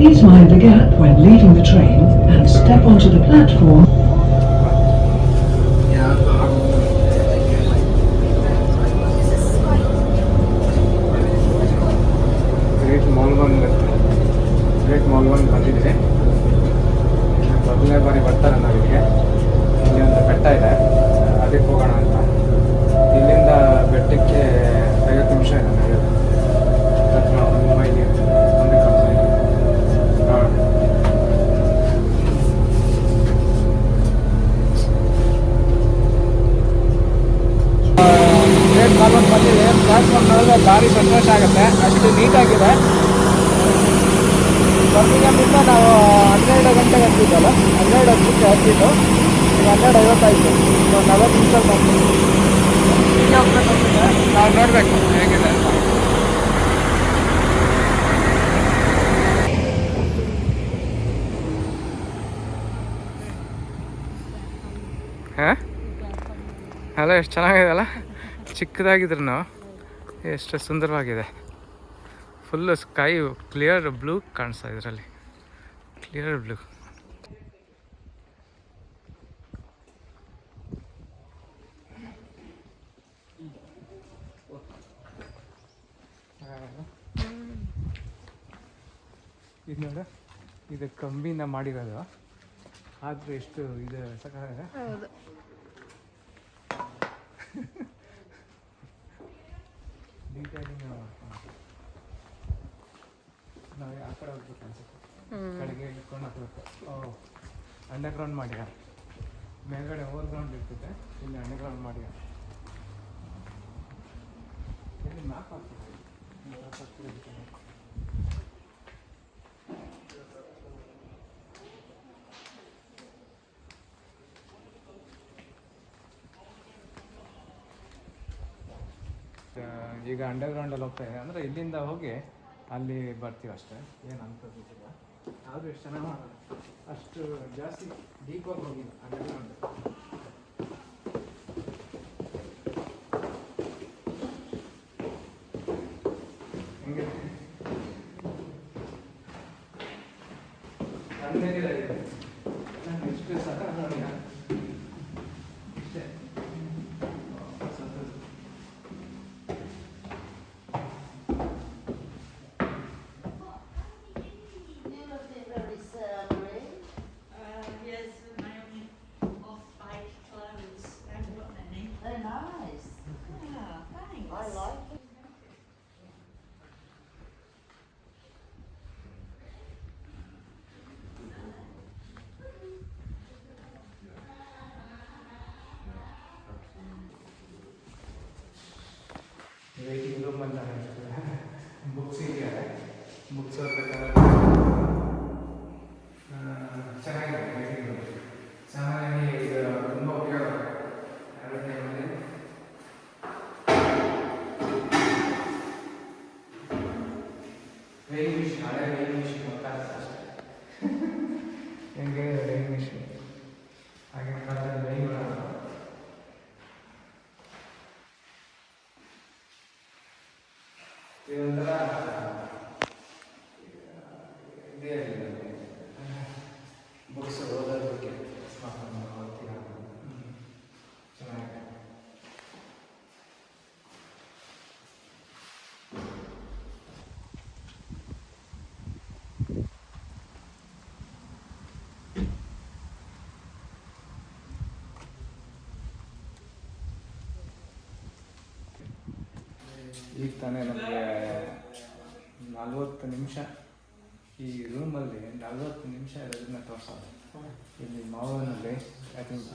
Please mind the gap when leaving the train and step onto the platform. Great mall one ಬಂದಿದೆ. ಮೊದಲನೇ ಬಾರಿ ಬರ್ತಾರೆ ನಾವಿಲ್ಲಿಗೆ. ಇಲ್ಲಿ ಒಂದು ಬೆಟ್ಟ ಇದೆ, ಅದಕ್ಕೆ ಹೋಗೋಣ ಅಂತ. ಇಲ್ಲಿಂದ ಬೆಟ್ಟಕ್ಕೆ 50 ನಿಮಿಷ ಇದೆ ನಡೆಯೋದು. ಹತ್ರ ಒಂದು ಮೈಲಿ ಒಂದು ಕಂಪನಿ. ಗ್ರೇಟ್ ಮಾಲ್ ಒನ್ ಬಂದಿದೆ. ಪ್ಲಾಟ್ಫಾರ್ಮ್ ನೋಡಿದ್ರೆ ಭಾರಿ ಸಂತೋಷ ಆಗುತ್ತೆ, ಅಷ್ಟು ನೀಟಾಗಿದೆ. ಬರ್ತಿದ್ದ ನಾವು 12 ಗಂಟೆಗೆ ಹತ್ತಿದ್ದಲ್ಲ, 12:10ಕ್ಕೆ ಹತ್ತಿದ್ದು. ಈಗ 12:50 ಒಂದು 40 ನಿಮಿಷ ಬಂದ್ವಿ. ಹೀಗೆ ಹೋಗ್ಬೇಕಂತಿದೆ, ನಾವು ನೋಡಬೇಕು ಹೇಗಿದೆ ಅಂತ. ಹಾಂ ಅಲ್ಲ, ಎಷ್ಟು ಚೆನ್ನಾಗಿದೆ, ಚಿಕ್ಕದಾಗಿದ್ರು ನಾವು ಎಷ್ಟು ಸುಂದರವಾಗಿದೆ. ಫುಲ್ಲು ಸ್ಕೈ ಕ್ಲಿಯರ್ ಬ್ಲೂ ಕಾಣಿಸ್ತಾ ಇದರಲ್ಲಿ, ಕ್ಲಿಯರ್ ಬ್ಲೂ. ಇದು ನೋಡ, ಇದು ಕಂಬಿಯಿಂದ ಮಾಡಿರೋದು, ಆದರೂ ಎಷ್ಟು ಇದು ಸಕಾಗಿದೆ. ಡೀಟೇಲಿಂಗ್ ನಾವು ಆ ಕಡೆ ಹೋಗ್ಬೇಕು ಅನ್ಸುತ್ತೆ, ಕಡೆಗೆ ಇಟ್ಕೊಂಡು ಹೋಗ್ಬೇಕು. ಅಂಡರ್ಗ್ರೌಂಡ್ ಮಾಡ್ಯಾರ, ಮೇಲ್ಗಡೆ ಓವರ್ ಗ್ರೌಂಡ್ ಇರ್ತದೆ, ಇಲ್ಲಿ ಅಂಡರ್ಗ್ರೌಂಡ್ ಮಾಡ್ಯಾರ. ಇಲ್ಲಿ ಮ್ಯಾಪ್ ಹಾಕ್ತಾರೆ. ಈಗ ಅಂಡರ್ಗ್ರೌಂಡಲ್ಲಿ ಹೋಗ್ತಾ ಇದೆ, ಅಂದರೆ ಇಲ್ಲಿಂದ ಹೋಗಿ ಅಲ್ಲಿ ಬರ್ತೀವಿ ಅಷ್ಟೇ, ಏನು ಅಂಥದ್ದಿಲ್ಲ. ಆದರೂ ಎಷ್ಟು ಚೆನ್ನಾಗಿ ಮಾಡೋದು, ಅಷ್ಟು ಜಾಸ್ತಿ ಡೀಪಾಗಿ ಹೋಗಿಲ್ಲ ಅಂಡರ್ಗ್ರೌಂಡ್. ಹಿಂಗೆ ಎಷ್ಟು ಸಹ ನೋಡಿ ಇಷ್ಟೇ. ವೇಟಿಂಗ್ ರೂಮ್ ಅಂತ ಬುಕ್ಸ್ ಇದೆಯಲ್ಲ, ಬುಕ್ಸ್ ಓದಬೇಕಾದ್ರೆ ಚೆನ್ನಾಗಿದೆ. ವೇಟಿಂಗ್ ರೂಮ್ ಸಾಮಾನ್ಯವಾಗಿ ಇದು ತುಂಬ ಉಪಯೋಗ. ಎರಡು ಟೈಮಲ್ಲಿ ವೇಯಿಂಗ್ ಮಿಷಿನ್, ಹಳೆ ವೇಯಿಂಗ್ ಮಿಷಿನ್ ಗೊತ್ತಾಗುತ್ತೆ ಅಷ್ಟೇ. ಹೆಂಗೆ ವೇಯಿಂಗ್ ಮಿಷಿನ್ ಹಾಗೆ ಕಾಲದಲ್ಲಿ ವೇಯಿಂಗ್ ಮಾಡೋದು. ಇದೊಂಥರ ಇದೇ ಬುಕ್ಸ್ ಓದೋದಕ್ಕೆ ಓದ್ತೀರ ಚೆನ್ನಾಗಿದೆ. ಈಗ ತಾನೇ ನಮಗೆ 40 ನಿಮಿಷ ಈ ರೂಮಲ್ಲಿ 40 ನಿಮಿಷ ಇರೋದನ್ನ ತೋರಿಸೋದು. ಇಲ್ಲಿ ಮಾವನಲ್ಲಿ ಐ ಥಿಂಕ್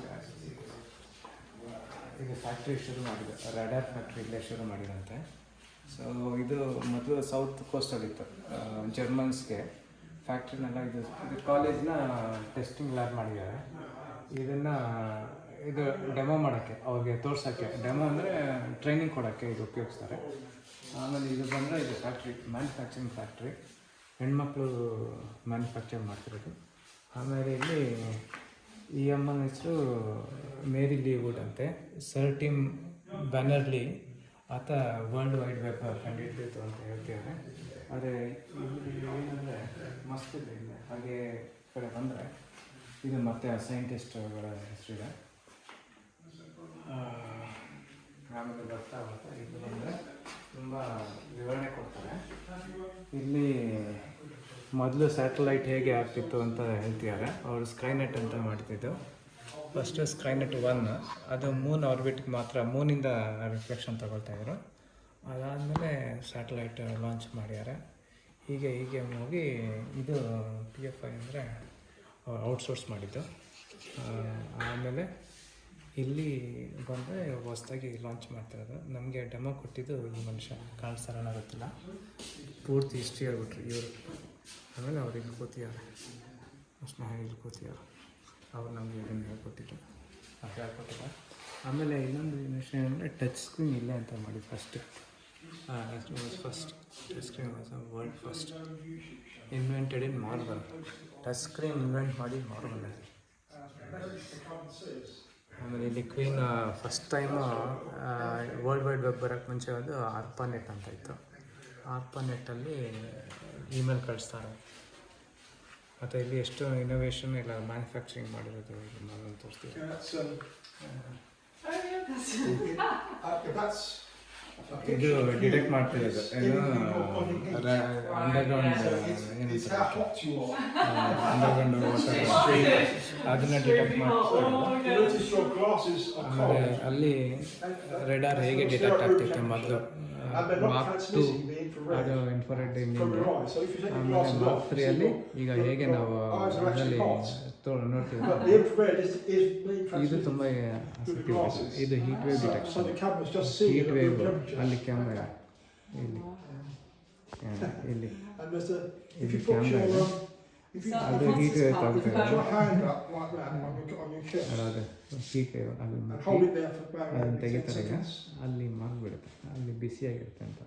ಈಗ ಫ್ಯಾಕ್ಟ್ರಿ ಶುರು ಮಾಡಿದೆ, ರಡಾರ್ ಫ್ಯಾಕ್ಟ್ರಿ ಇಲ್ಲೇ ಶುರು ಮಾಡಿದಂತೆ. ಸೊ ಇದು ಮೊದಲು ಸೌತ್ ಕೋಸ್ಟಲ್ಲಿತ್ತು, ಜರ್ಮನ್ಸ್ಗೆ ಫ್ಯಾಕ್ಟ್ರಿನೆಲ್ಲ ಇದು ಕಾಲೇಜ್ನ ಟೆಸ್ಟಿಂಗ್ ಲ್ಯಾಬ್ ಮಾಡಿದ್ದಾರೆ. ಇದನ್ನು ಇದು ಡೆಮೋ ಮಾಡೋಕ್ಕೆ, ಅವ್ರಿಗೆ ತೋರ್ಸೋಕ್ಕೆ, ಡೆಮೋ ಅಂದರೆ ಟ್ರೈನಿಂಗ್ ಕೊಡೋಕ್ಕೆ ಇದು ಉಪಯೋಗಿಸ್ತಾರೆ. ಆಮೇಲೆ ಇದು ಬಂದರೆ ಇದು ಫ್ಯಾಕ್ಟ್ರಿ, ಮ್ಯಾನುಫ್ಯಾಕ್ಚರಿಂಗ್ ಫ್ಯಾಕ್ಟ್ರಿ, ಹೆಣ್ಮಕ್ಳು ಮ್ಯಾನುಫ್ಯಾಕ್ಚರ್ ಮಾಡ್ತಿರೋದು. ಆಮೇಲೆ ಇಲ್ಲಿ ಈ ಅಮ್ಮನ ಹೆಸರು ಮೇರಿ ಲೀ ವುಡ್ ಅಂತೆ, ಸರ್ ಟಿಮ್ ಬ್ಯಾನರ್ಲಿ ಆತ ವರ್ಲ್ಡ್ ವೈಡ್ ವೆಬ್ ಕಂಡುಹಿಡಿದಿತ್ತು ಅಂತ ಹೇಳ್ತಿದ್ದಾರೆ. ಆದರೆ ಇಲ್ಲಿ ಏನಂದರೆ ಮಸ್ತ್ ಇದೆ ಇಲ್ಲಿ. ಹಾಗೆ ಈ ಕಡೆ ಬಂದರೆ ಇದು ಮತ್ತೆ ಸೈಂಟಿಸ್ಟ್ಗಳ ಹೆಸರಿದೆ. ಆಮೇಲೆ ಬರ್ತಾ ಇದು ಬಂದರೆ ತುಂಬ ವಿವರಣೆ ಕೊಡ್ತಾರೆ. ಇಲ್ಲಿ ಮೊದಲು ಸ್ಯಾಟಲೈಟ್ ಹೇಗೆ ಆಗ್ತಿತ್ತು ಅಂತ ಹೇಳ್ತಿದ್ದಾರೆ. ಅವರು ಸ್ಕೈನೆಟ್ ಅಂತ ಮಾಡ್ತಿದ್ದು. ಫಸ್ಟು ಸ್ಕೈನೆಟ್ 1 ಅದು ಮೂನ್ ಆರ್ಬಿಟ್ಗೆ ಮಾತ್ರ, ಮೂನಿಂದ ರಿಫ್ಲೆಕ್ಷನ್ ತಗೊಳ್ತಾಯಿದ್ರು. ಅದಾದಮೇಲೆ ಸ್ಯಾಟಲೈಟ್ ಲಾಂಚ್ ಮಾಡ್ಯಾರೆ. ಹೀಗೆ ಹೋಗಿ ಇದು PFI ಅಂದರೆ ಔಟ್ಸೋರ್ಸ್ ಮಾಡಿದ್ದು. ಆಮೇಲೆ ಇಲ್ಲಿ ಬಂದರೆ ಹೊಸದಾಗಿ ಲಾಂಚ್ ಮಾಡ್ತಿರೋದು. ನಮಗೆ ಡೆಮೋ ಕೊಟ್ಟಿದ್ದು ಈ ಮನುಷ್ಯ, ಕಾಣಿಸ್ತಾರಣ ಗೊತ್ತಿಲ್ಲ, ಪೂರ್ತಿ ಹಿಸ್ಟ್ರಿ ಹೇಳ್ಬಿಟ್ರು ಇವರು. ಆಮೇಲೆ ಅವ್ರು ಇಲ್ಲಿ ಕೂತಿದ್ದಾರೆ, ಸ್ನೇಹ ಇಲ್ಲಿ ಕೂತಿದ್ದಾರೆ. ಅವ್ರು ನಮಗೆ ಇದನ್ನು ಹೇಳ್ಕೊಟ್ಟಿದ್ರು, ಆಮೇಲೆ ಇನ್ನೊಂದು ವಿಷಯ ಅಂದರೆ ಟಚ್ ಸ್ಕ್ರೀನ್ ಇಲ್ಲೇ ಅಂತ ಮಾಡಿ first touch screen was world first invented in marble. Touch screen invent ಮಾಡಿ ಮಾರ್ಬಲ್. ಆಮೇಲೆ ಇಲ್ಲಿ queen first time world wide web ಬರೋಕ್ಕೆ ಮುಂಚೆ ಒಂದು ಆರ್ಪಾನೆಟ್ ಅಂತ ಇತ್ತು. ಆರ್ಪಾನೆಟ್ಟಲ್ಲಿ ಇಮೇಲ್ ಕಳಿಸ್ತಾರೆ. ಮತ್ತು ಇಲ್ಲಿ ಎಷ್ಟು ಇನೋವೇಷನ್ ಇಲ್ಲ ಮ್ಯಾನುಫ್ಯಾಕ್ಚರಿಂಗ್ ಮಾಡಿರೋದು ನಾನು ತೋರಿಸ್ತೀವಿ. ಇದು ಡಿಟೆಕ್ಟ್ ಮಾಡ್ತಿರೋದು ಏನು ಅಂಡರ್ಗ್ರೌಂಡ್ ವಾಟರ್ ಅದನ್ನು ಡಿಟೆಕ್ಟ್ ಮಾಡ್ತಿರೋದು. ಆಮೇಲೆ ಅಲ್ಲಿ ರೆಡಾರ್ ಹೇಗೆ ಡಿಟೆಕ್ಟ್ ಆಗ್ತಿತ್ತು ಮೊದಲು, Mark 2 ಅದು ಇನ್ಫ್ರಾರೆಡ್ ಇಮೇಜಿಂಗ್. ಆಮೇಲೆ Mark 3 ಈಗ ಹೇಗೆ ನಾವು ಅದರಲ್ಲಿ ನೋಡ್ತೀವಿ. ಇದು ತುಂಬ ಆಸಕ್ತಿ. ಇದು heat wave detection. Heat wave ಅಲ್ಲಿ ಕ್ಯಾಮ್ರಾ ಇಲ್ಲಿ ಇಲ್ಲಿ ಕ್ಯಾಮ್ರಾ ಇದೆ. ಅದು ಹೀಟ್ ವೇವ್ ತಗೊಳ್ತಾರೆ. ಅದು ಹೀಟ್ ವೇವ್ ಅದನ್ನು ತೆಗಿತಾರೆ. ಈಗ ಅಲ್ಲಿ ಮಾಡಿಬಿಡುತ್ತೆ, ಅಲ್ಲಿ ಬಿಸಿಯಾಗಿರುತ್ತೆ ಅಂತ.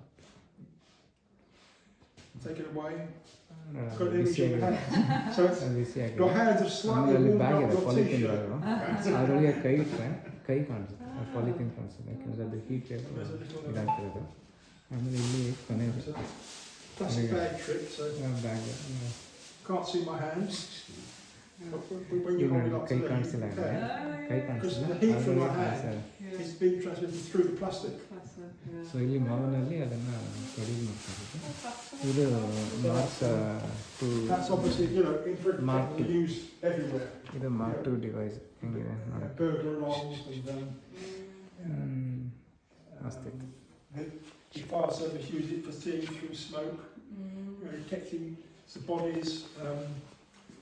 ಬಿಸಿಯಾಗಿರುತ್ತೆ. ಆಮೇಲೆ ಅಲ್ಲಿ ಬ್ಯಾಗ್ ಇದೆ, ಪಾಲಿಥೀನ್ ಬ್ಯಾಗು. ಅದರೊಳಗೆ ಕೈ ಇಟ್ಟರೆ ಕೈ ಕಾಣಿಸುತ್ತೆ, ಪಾಲಿಥೀನ್ ಕಾಣಿಸುತ್ತೆ, ಯಾಕೆಂದರೆ ಅದು ಹೀಟ್ ವೇವ್ ಇದಾಗ್ತಿರೋದು. ಆಮೇಲೆ ಇಲ್ಲಿ ಕೊನೆ ಬ್ಯಾಗ್ ಕೈ ಕಾಣಿಸಿಲ್ಲ, ಕೈ ಕಾಣಿಸಿಲ್ಲ. ಸೊ ಇಲ್ಲಿ ಮಾವನಲ್ಲಿ ಅದನ್ನು ಪ್ರೊಡ್ಯೂಸ್ ಮಾಡ್ತಾ ಇರೋದು. ಇದು Mark 2 ಇದು Mark 2 ಡಿವೈಸ್ ಹೆಂಗಿದೆ ನೋಡೋಕ್ಕೆ ಮಸ್ತ್ ಇತ್ತು. The fire service use it for seeing through smoke, detecting the bodies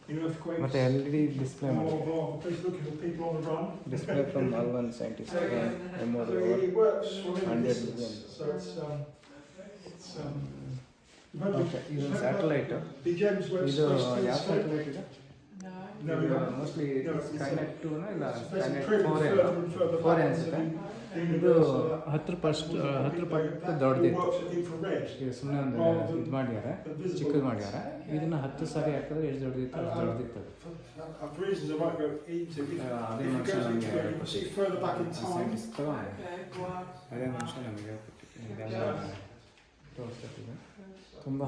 in earthquakes. ಮತ್ತೆ LED display Police looking for people on the run. Display from L1 scientist. It works for 100 million. So it's ಇದು satellite. the James Webb ಇದು Space ಯಾವ Telescope. Satellite ಇದೆ? Mostly ಸ್ಕೈನೆಟ್ 2 ಇಲ್ಲ ಸ್ಕೈನೆಟ್ 4 ಅನಿಸುತ್ತೆ. ಇದು 10 ಪಟ್ಟು ದೊಡ್ಡದಿತ್ತು. ಇದು ಸುಮ್ಮನೆ ಒಂದು ಇದು ಮಾಡ್ಯಾರೆ, ಚಿಕ್ಕದು ಮಾಡ್ಯಾರೆ. ಇದನ್ನು 10 ಸಾರಿ ಹಾಕಿದ್ರೆ ಎಷ್ಟು ದೊಡ್ಡದಿತ್ತು ಅಷ್ಟು ದೊಡ್ಡದಿತ್ತು. ಅದೇ ಮನುಷ್ಯ ನಮಗೆ ಸೈಂಟಿಸ್ಟ್ ಅದೇ ಮನುಷ್ಯ ನಮಗೆ ಇದೆಲ್ಲ ತೋರಿಸ್ತಿದೆ. ತುಂಬ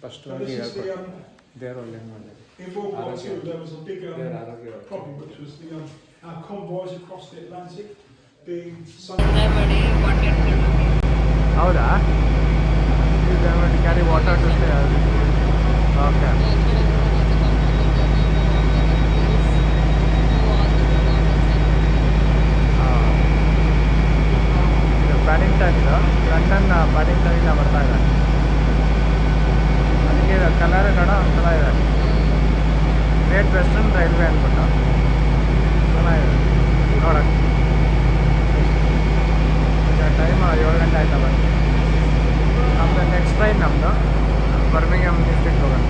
ಸ್ಪಷ್ಟವಾಗಿ ಹೇಳ್ಕೊಟ್ಟು ದೇವರು ಒಳ್ಳೆ ಮಾಡಿದ್ದಾರೆ. In World War II, there was a big problem, which was our convoys across the Atlantic being sunk. ಹೌದಾ? Carry water to stay. Okay. ಇದು ಪ್ಯಾಡಿಂಗ್ಟನ್, ಇದು ಲಂಡನ್ ಪ್ಯಾಡಿಂಗ್ಟನಿಂದ ಬರ್ತಾ ಇದೆ. ಅದಕ್ಕೆ ಕಲರ್ ಕಡ ಒಂಥರ ಇದೆ, ಗ್ರೇಟ್ ವೆಸ್ಟರ್ನ್ ರೈಲ್ವೆ ಅಂದ್ಬಿಟ್ಟು ಚೆನ್ನಾಗಿದೆ ನೋಡೋಕ್ಕೆ. ಈಗ ಟೈಮ್ 7 ಗಂಟೆ ಆಯ್ತಾ ಬಂದು. ನಮ್ಮದು ನೆಕ್ಸ್ಟ್ ಟ್ರೈನ್ ನಮ್ಮದು ಬರ್ಮಿಂಗ್ಹಮ್ ಡಿಸ್ಟ್ರಿಕ್ಟ್ ಹೋಗೋಣ.